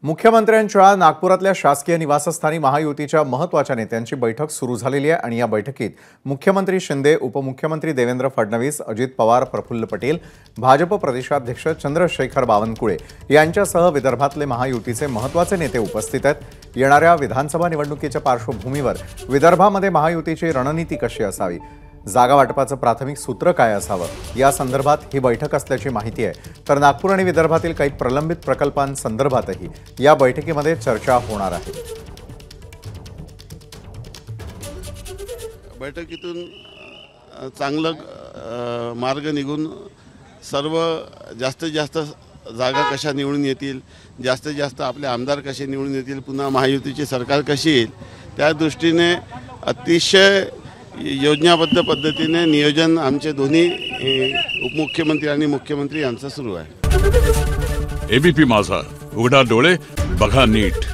मुख्यमंत्र्यांच्या नागपुरातल्या शासकीय निवासस्थानी महायुतीच्या महत्त्वाच्या नेत्यांची बैठक सुरू झालेली आहे आणि या बैठकीत मुख्यमंत्री शिंदे, उपमुख्यमंत्री देवेंद्र फडणवीस, अजित पवार, प्रफुल्ल पटेल, भाजप प्रदेशाध्यक्ष चंद्रशेखर बावनकुळे यांच्यासह विदर्भातले महायुतीचे महत्त्वाचे नेते उपस्थित आहेत। येणाऱ्या विधानसभा निवडणुकीच्या पार्श्वभूमीवर विदर्भामध्ये महायुतीची रणनीती कशी असावी, जागा वाटपाचं प्राथमिक सूत्र काय असावं या संदर्भात ही बैठक असल्याची माहिती आहे। तर नागपूर आणि विदर्भातील काही प्रलंबित प्रकल्पांसंदर्भातही या बैठकीमध्ये चर्चा होणार आहे। बैठकीतून चांगलं मार्ग निघून सर्व जास्तीत जास्त जागा कशा निवडून येतील, जास्तीत जास्त आपले आमदार कसे निवडून येतील, पुन्हा महायुतीची सरकार कशी येईल त्या दृष्टीने अतिशय योजनाबद्ध पद्धतीने नियोजन आमचे दोन्ही उपमुख्यमंत्री आणि मुख्यमंत्री यांचं सुरू आहे। एबीपी माझा, उघडा डोळे बघा नीट।